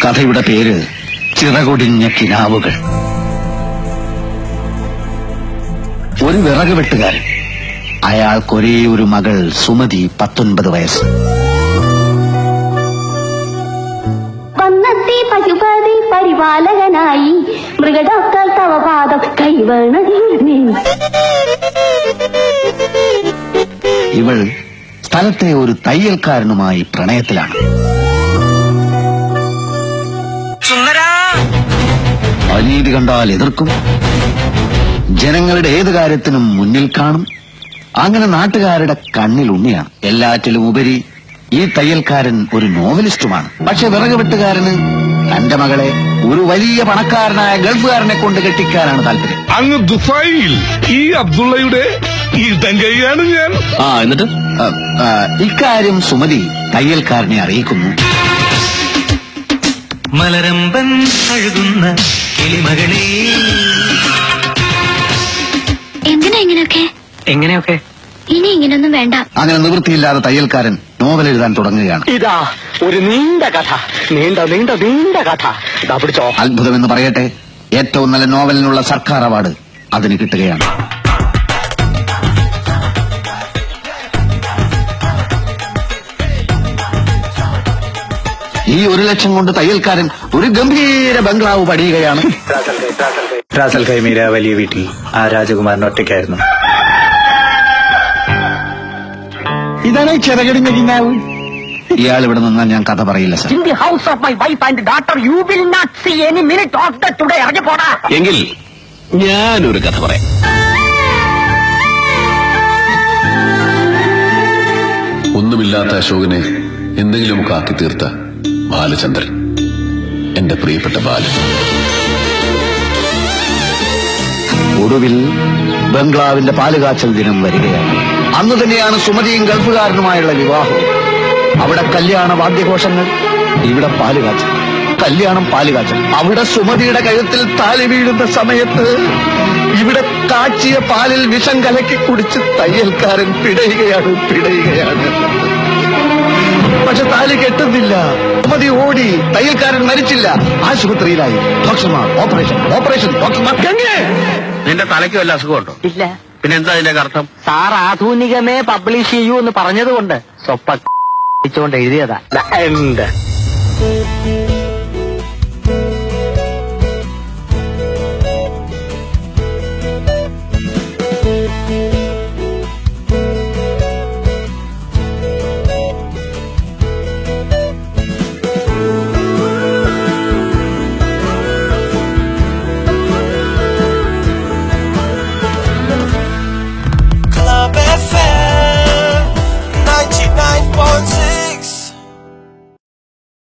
കഥയുടെ പേര് ചിറകൊടിഞ്ഞ കിനാവുകൾ. ഒരു വിറക് വെട്ടുകാരൻ, അയാൾക്കൊരേ ഒരു മകൾ സുമതി, 19 വയസ്സ്. വന്നെത്തി പശുപതി പരിപാലകനായി, മൃഗഡോക്ടർ തവപാദം കൈവണി. ഇവൾ സ്ഥലത്തെ ഒരു തയ്യൽക്കാരനുമായി പ്രണയത്തിലാണ്. അനീതി കണ്ടാൽ എതിർക്കും, ജനങ്ങളുടെ ഏത് കാര്യത്തിനും മുന്നിൽ കാണും. അങ്ങനെ നാട്ടുകാരുടെ കണ്ണിൽ ഉണ്ണിയാണ്. എല്ലാറ്റിലും ഉപരി ഈ തയ്യൽക്കാരൻ ഒരു നോവലിസ്റ്റുമാണ്. പക്ഷെ വിറക് വെട്ടുകാരന് തന്റെ മകളെ ഒരു വലിയ പണക്കാരനായ ഗൾഫുകാരനെ കൊണ്ട് കെട്ടിക്കാനാണ് താല്പര്യം. അങ്ങ് ദുബായിൽ ഈ അബ്ദുള്ളയുടെ ഇടങ്കൈയാണ് ഞാൻ. എന്നിട്ട് ഇക്കാര്യം സുമതി തയ്യൽക്കാരനെ അറിയിക്കുന്നു. മലരമ്പൻ അഴുകുന്ന കിളിമകളെ. എന്തിനാ ഇങ്ങനെയൊക്കെ? എങ്ങനെയൊക്കെ? ഇനി ഇങ്ങനൊന്നും വേണ്ട. അങ്ങനെ നിവൃത്തിയില്ലാതെ തയ്യൽക്കാരൻ നോവൽ എഴുതാൻ തുടങ്ങുകയാണ്. ഇതാ ഒരു നീണ്ട കഥ, നീണ്ട നീണ്ട നീണ്ട കഥ. ഇതാ പിടിച്ചോ. അത്ഭുതമെന്ന് പറയട്ടെ, ഏറ്റവും നല്ല നോവലിനുള്ള സർക്കാർ അവാർഡ് അതിന് കിട്ടുകയാണ്. ഈ 1 ലക്ഷം കൊണ്ട് തയ്യൽക്കാരൻ ഒരു ഗംഭീര ബംഗ്ലാവ് പണിയുകയാണ്. റാസൽ ഖൈമീര വലിയ വീട്ടിൽ ആ രാജകുമാരൻ ഒറ്റയ്ക്കായിരുന്നു. ഇതാണ് ചിറകടിഞ്ഞ കിനാവ്. ഇയാൾ ഇവിടെ നിന്നാൽ ഞാൻ കഥ പറയില്ല sir. In the house of my wife and daughter, you will not see any minute of that today. അറിഞ്ഞു പോടാ. എങ്കിൽ ഞാനൊരു കഥ പറയാം. ഒന്നുമില്ലാത്ത അശോകനെ എന്തെങ്കിലുമൊക്കെ ആക്കി തീർത്ത ബാലചന്ദ്രൻ, എന്റെ പ്രിയപ്പെട്ട ബാലൻ. ഒടുവിൽ ബംഗ്ലാവിന്റെ പാലുകാച്ചൽ ദിനം വരികയാണ്. അന്ന് തന്നെയാണ് സുമതിയും ഗൾഫുകാരനുമായുള്ള വിവാഹം. അവിടെ കല്യാണ വാദ്യഘോഷങ്ങൾ, ഇവിടെ പാലുകാച്ചൽ. കല്യാണം, പാലുകാച്ചൽ. അവിടെ സുമതിയുടെ കഴുത്തിൽ താലി വീഴുന്ന സമയത്ത് ഇവിടെ കാച്ചിയ പാലിൽ വിഷം കലക്കി കുടിച്ച് തയ്യൽക്കാരൻ പിടയുകയാണ്. പക്ഷെ താലി കെട്ടുന്നില്ല. സുമതി ഓടി. തയ്യൽക്കാരൻ മരിച്ചില്ല, ആശുപത്രിയിലായി. ഡോക്ടർമാർ ഓപ്പറേഷൻ ഡോക്ടർമാർ. നിന്റെ തലയ്ക്ക് വല്ല അസുഖമുണ്ടോ? ഇല്ല. പിന്നെന്താ അതിന്റെ അർത്ഥം? സാർ ആധുനികമേ പബ്ലിഷ് ചെയ്യൂ എന്ന് പറഞ്ഞതുകൊണ്ട് സ്വപ്നം എഴുതിയതാ.